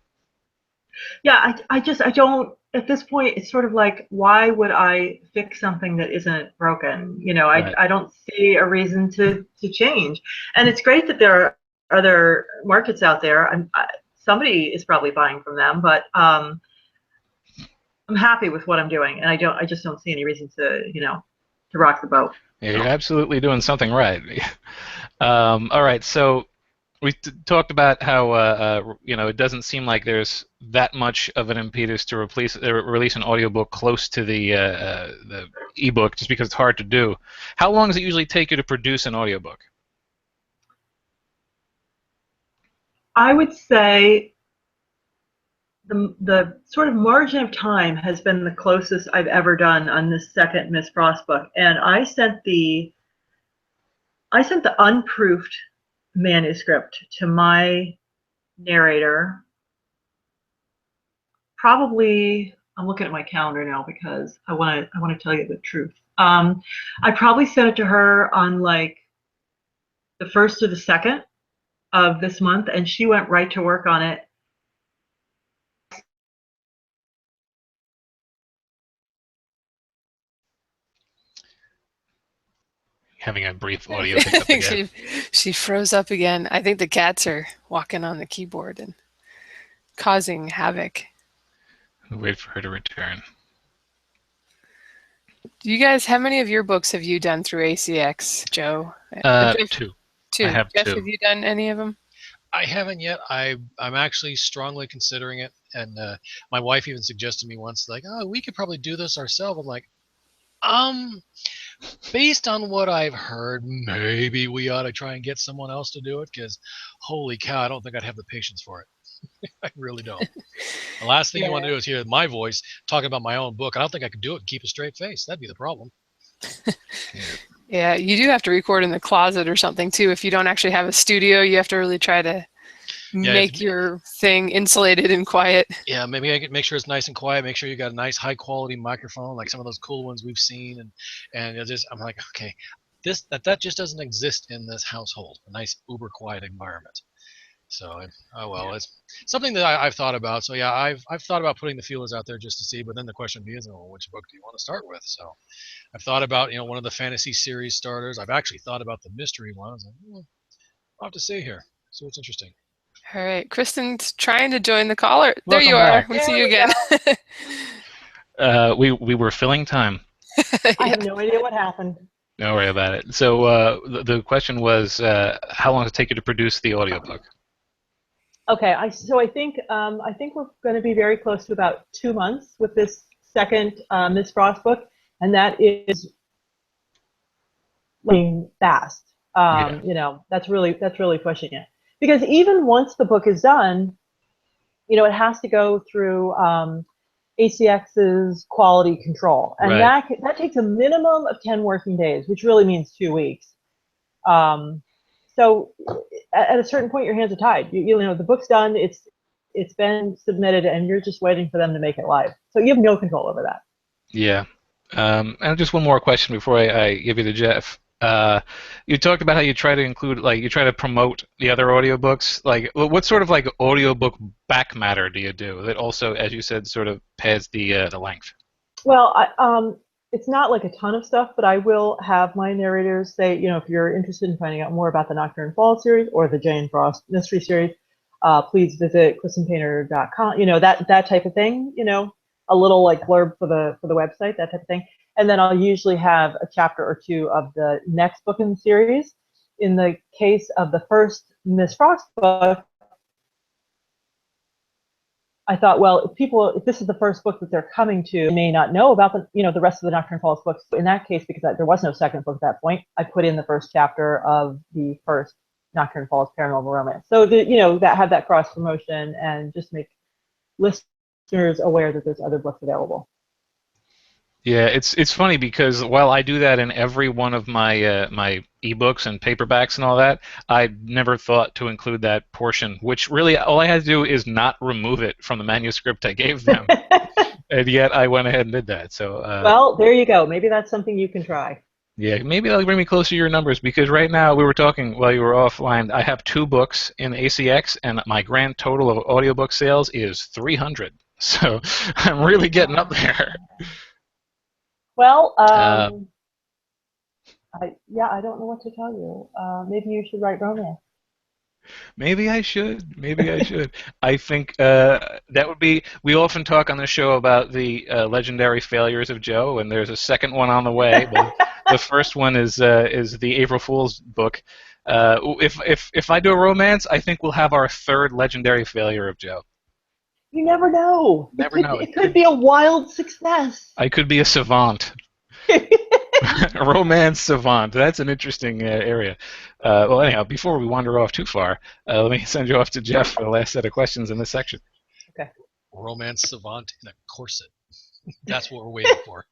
Yeah, I don't, at this point, it's sort of like, why would I fix something that isn't broken? Right. I don't see a reason to change. And it's great that there are other markets out there. Somebody is probably buying from them, but I'm happy with what I'm doing, and I just don't see any reason to rock the boat. Yeah, you're absolutely doing something right. All right, so we talked about how it doesn't seem like there's that much of an impetus to release an audiobook close to the ebook, just because it's hard to do. How long does it usually take you to produce an audiobook? I would say the sort of margin of time has been the closest I've ever done on this second Miss Frost book, and I sent the unproofed manuscript to my narrator. Probably, I'm looking at my calendar now because I want to tell you the truth. I probably sent it to her on like the 1st or the 2nd of this month, and she went right to work on it. Having a brief audio hiccup again. She froze up again. I think the cats are walking on the keyboard and causing havoc. We'll wait for her to return. Do you guys, how many of your books have you done through ACX, Joe? Two. Two. I have Jeff, two. have you done any of them? I haven't yet. I'm actually strongly considering it, and my wife even suggested me once, like, "Oh, we could probably do this ourselves." I'm like, based on what I've heard, maybe we ought to try and get someone else to do it, because holy cow, I don't think I'd have the patience for it. I really don't. The last thing you want to do is hear my voice talking about my own book. I don't think I could do it and keep a straight face. That'd be the problem. Yeah, you do have to record in the closet or something too. If you don't actually have a studio, you have to really try to make your thing insulated and quiet. Yeah, maybe I could make sure it's nice and quiet. Make sure you got a nice high quality microphone, like some of those cool ones we've seen, and I'm like, okay, that just doesn't exist in this household. A nice uber quiet environment. So, it's something that I've thought about. So yeah, I've thought about putting the feelers out there just to see. But then the question is, well, which book do you want to start with? So I've thought about one of the fantasy series starters. I've actually thought about the mystery ones. I'll have to see here. See what's interesting. All right, Kristen's trying to join the caller. There you Welcome are. We see you again. We were filling time. I have no idea what happened. Don't worry about it. So the question was, how long does it take you to produce the audiobook? Okay, so I think we're going to be very close to about 2 months with this second Miss Frost book, and that is fast. That's really pushing it, because even once the book is done, it has to go through ACX's quality control, and that takes a minimum of 10 working days, which really means 2 weeks. So at a certain point, your hands are tied. The book's done, it's been submitted, and you're just waiting for them to make it live. So you have no control over that. Yeah. And just one more question before I give you to Jeff. You talked about how you try to include, you try to promote the other audiobooks. What sort of audiobook back matter do you do that also, as you said, sort of pads the length? Well, it's not like a ton of stuff, but I will have my narrators say, if you're interested in finding out more about the Nocturne Falls series or the Jane Frost mystery series, please visit kristenpainter.com. That type of thing. A little blurb for the website, that type of thing. And then I'll usually have a chapter or two of the next book in the series. In the case of the first Miss Frost book, I thought, well, if this is the first book that they're coming to, they may not know about the rest of the Nocturne Falls books. In that case, because there was no second book at that point, I put in the first chapter of the first Nocturne Falls paranormal romance. So that had that cross promotion and just make listeners aware that there's other books available. Yeah, it's funny because while I do that in every one of my my ebooks and paperbacks and all that, I never thought to include that portion, which really all I had to do is not remove it from the manuscript I gave them. And yet I went ahead and did that. So well, there you go. Maybe that's something you can try. Yeah, maybe that'll bring me closer to your numbers, because right now, we were talking while you were offline, I have 2 books in ACX, and my grand total of audiobook sales is 300. So I'm really getting up there. Well, I don't know what to tell you. Maybe you should write romance. Maybe I should. Maybe I should. I think that would be. We often talk on the show about the legendary failures of Joe, and there's a second one on the way. But the first one is the April Fool's book. If I do a romance, I think we'll have our 3rd legendary failure of Joe. You never know. Never know. It could be a wild success. I could be a savant. A romance savant. That's an interesting area. Well, anyhow, before we wander off too far, let me send you off to Jeff for the last set of questions in this section. Okay. Romance savant in a corset. That's what we're waiting for.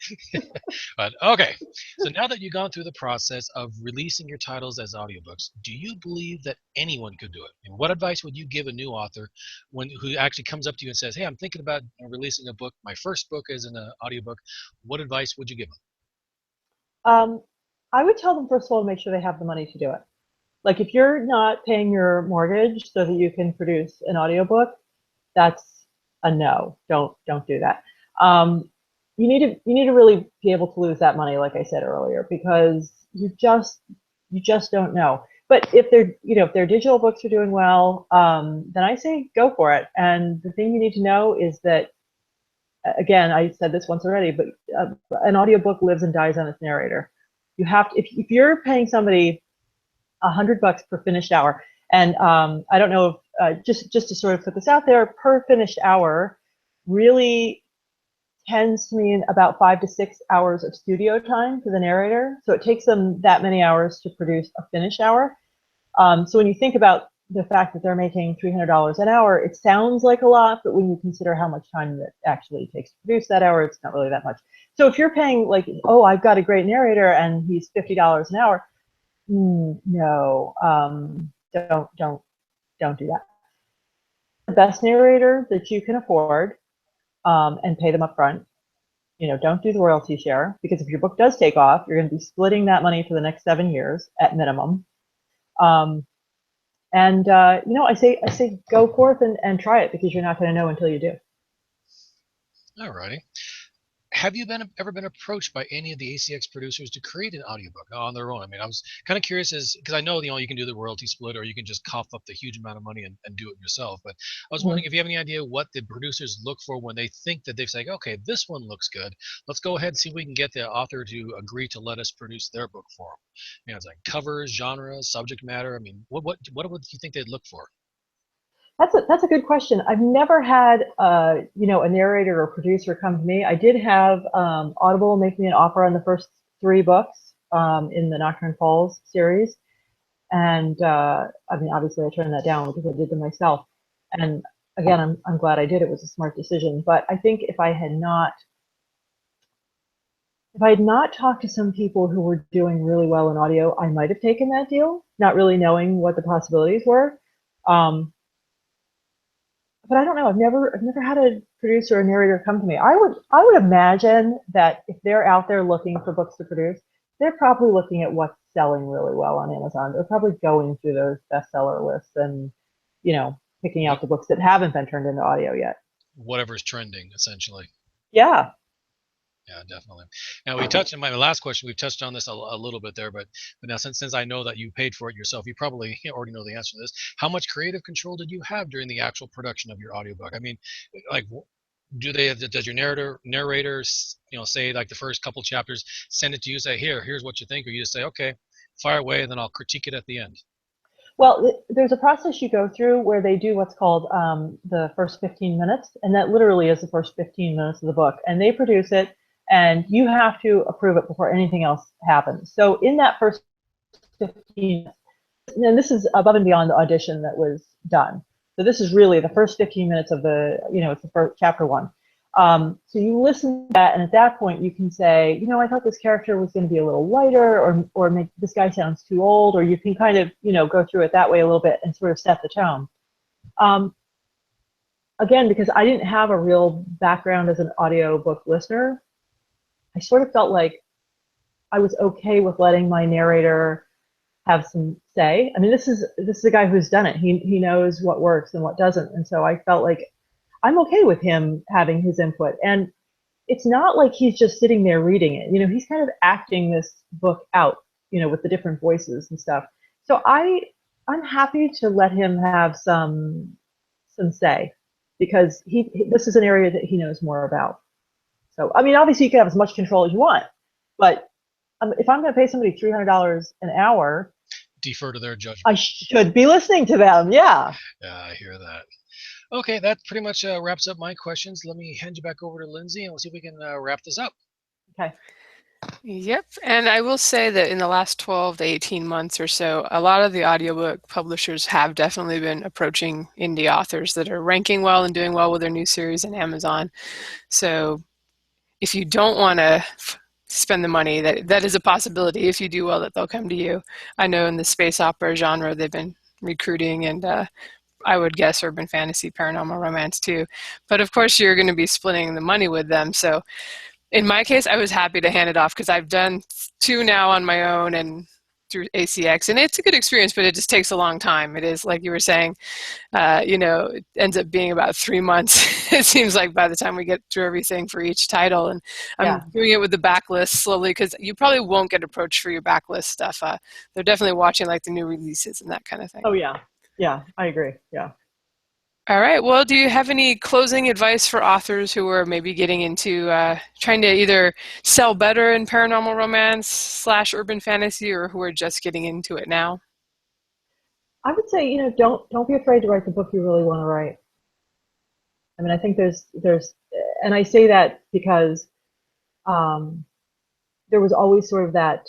But okay, so now that you've gone through the process of releasing your titles as audiobooks, do you believe that anyone could do it? And what advice would you give a new author who actually comes up to you and says, hey, I'm thinking about releasing a book. My first book is an audiobook. What advice would you give them? I would tell them, first of all, to make sure they have the money to do it. Like, if you're not paying your mortgage so that you can produce an audiobook, that's a no. Don't do that. You need to really be able to lose that money, like I said earlier, because you just don't know. But if their digital books are doing well, then I say go for it. And the thing you need to know is that, again, I said this once already, but an audiobook lives and dies on its narrator. You have to, if you're paying somebody $100 per finished hour, and I don't know if just to sort of put this out there, per finished hour really tends to mean about 5 to 6 hours of studio time for the narrator. So it takes them that many hours to produce a finished hour. So when you think about the fact that they're making $300 an hour, it sounds like a lot, but when you consider how much time it actually takes to produce that hour, it's not really that much. So if you're paying, like, oh, I've got a great narrator and he's $50 an hour, no, don't do that. the best narrator that you can afford, and pay them up front. Don't do the royalty share, because if your book does take off, you're going to be splitting that money for the next 7 years at minimum. I say go forth and try it, because you're not going to know until you do. All righty. Have you ever been approached by any of the ACX producers to create an audiobook on their own? I mean, I was kind of curious, because I know you can do the royalty split, or you can just cough up the huge amount of money and do it yourself. But I was wondering if you have any idea what the producers look for when they think that they've said, okay, this one looks good. Let's go ahead and see if we can get the author to agree to let us produce their book for them. It's like covers, genre, subject matter. I mean, what would you think they'd look for? That's a good question. I've never had a narrator or producer come to me. I did have Audible make me an offer on the first 3 books in the Nocturne Falls series, and obviously I turned that down because I did them myself. And again, I'm glad I did. It was a smart decision. But I think if I had not talked to some people who were doing really well in audio, I might have taken that deal, not really knowing what the possibilities were. But I don't know. I've never had a producer or narrator come to me. I would imagine that if they're out there looking for books to produce, they're probably looking at what's selling really well on Amazon. They're probably going through those bestseller lists and, picking out the books that haven't been turned into audio yet. Whatever's trending, essentially. Yeah. Yeah, definitely. Now we touched on my last question. We've touched on this a little bit there, but now since I know that you paid for it yourself, you probably already know the answer to this. How much creative control did you have during the actual production of your audiobook? I mean, like, does your narrators, say like the first couple chapters, send it to you, say, here's what you think, or you just say, okay, fire away, and then I'll critique it at the end? Well, there's a process you go through where they do what's called the first 15 minutes, and that literally is the first 15 minutes of the book, and they produce it. And you have to approve it before anything else happens. So in that first 15 minutes, and this is above and beyond the audition that was done. So this is really the first 15 minutes of it's the first chapter 1. So you listen to that, and at that point you can say, I thought this character was going to be a little lighter, or make this guy sounds too old, or you can kind of, go through it that way a little bit and sort of set the tone. Again, because I didn't have a real background as an audiobook listener, I sort of felt like I was okay with letting my narrator have some say. I mean, this is a guy who's done it. He knows what works and what doesn't, and so I felt like I'm okay with him having his input. And it's not like he's just sitting there reading it. He's kind of acting this book out, with the different voices and stuff. So I'm happy to let him have some say, because this is an area that he knows more about. So, I mean, obviously you can have as much control as you want, but if I'm going to pay somebody $300 an hour, defer to their judgment. I should be listening to them. Yeah. Yeah, I hear that. Okay, that pretty much wraps up my questions. Let me hand you back over to Lindsay, and we'll see if we can wrap this up. Okay. Yep, and I will say that in the last 12 to 18 months or so, a lot of the audiobook publishers have definitely been approaching indie authors that are ranking well and doing well with their new series in Amazon. So if you don't want to spend the money, that is a possibility. If you do well, that they'll come to you. I know in the space opera genre, they've been recruiting, and I would guess urban fantasy, paranormal romance too. But of course, you're going to be splitting the money with them. So in my case, I was happy to hand it off, because I've done 2 now on my own and through ACX, and it's a good experience, but it just takes a long time. It is, like you were saying, it ends up being about 3 months. It seems like by the time we get through everything for each title, and I'm doing it with the backlist slowly, because you probably won't get approached for your backlist stuff. They're definitely watching like the new releases and that kind of thing. Oh yeah, I agree. Yeah. All right. Well, do you have any closing advice for authors who are maybe getting into trying to either sell better in paranormal romance / urban fantasy, or who are just getting into it now? I would say, don't be afraid to write the book you really want to write. I mean, I think there's, and I say that because there was always sort of that,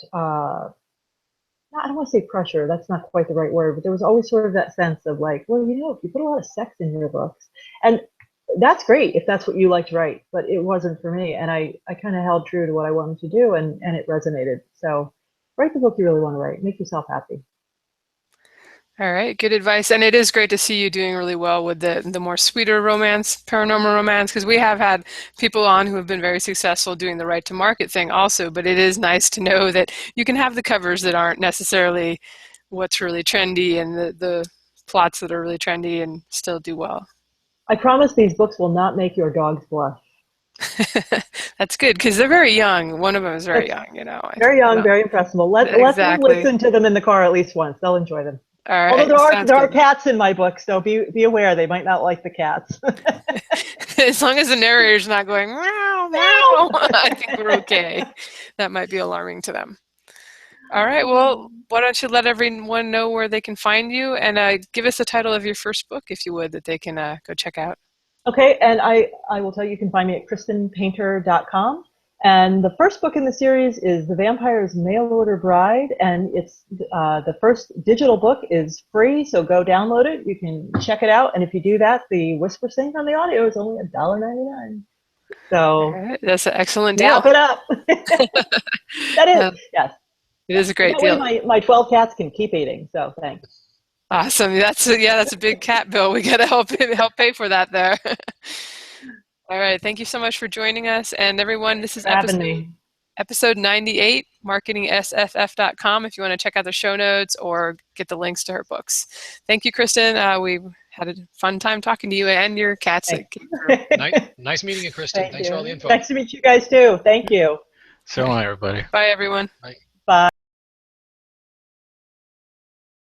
I don't want to say pressure, that's not quite the right word, but there was always sort of that sense of like, well, if you put a lot of sex in your books, and that's great if that's what you like to write, but it wasn't for me, and I kind of held true to what I wanted to do, and it resonated. So write the book you really want to write, make yourself happy. All right, good advice. And it is great to see you doing really well with the more sweeter romance, paranormal romance, because we have had people on who have been very successful doing the right to market thing also, but it is nice to know that you can have the covers that aren't necessarily what's really trendy and the plots that are really trendy and still do well. I promise these books will not make your dogs blush. That's good, because they're very young. One of them is very young, you know. Very young, very impressionable. Let them listen to them in the car at least once. They'll enjoy them. All right. Although there are cats in my book, so be aware they might not like the cats. As long as the narrator's not going, meow, meow, I think we're okay. That might be alarming to them. All right, well, why don't you let everyone know where they can find you, and give us the title of your first book, if you would, that they can go check out. Okay, and I will tell you can find me at KristenPainter.com. And the first book in the series is The Vampire's Mail Order Bride, and it's the first digital book is free, so go download it. You can check it out, and if you do that, the Whisper Sync on the audio is only $1.99. So right, that's an excellent deal. Wrap it up. That is, yes. It is a great that deal. Way my 12 cats can keep eating, so thanks. Awesome. That's a big cat bill. We got to help help pay for that there. All right. Thank you so much for joining us. And everyone, this is episode 98, marketingsff.com, if you want to check out the show notes or get the links to her books. Thank you, Kristen. We had a fun time talking to you and your cats. Nice meeting you, Kristen. Thanks for all the info. Nice to meet you guys, too. Thank you. So long, everybody. Bye, everyone. Bye. Bye.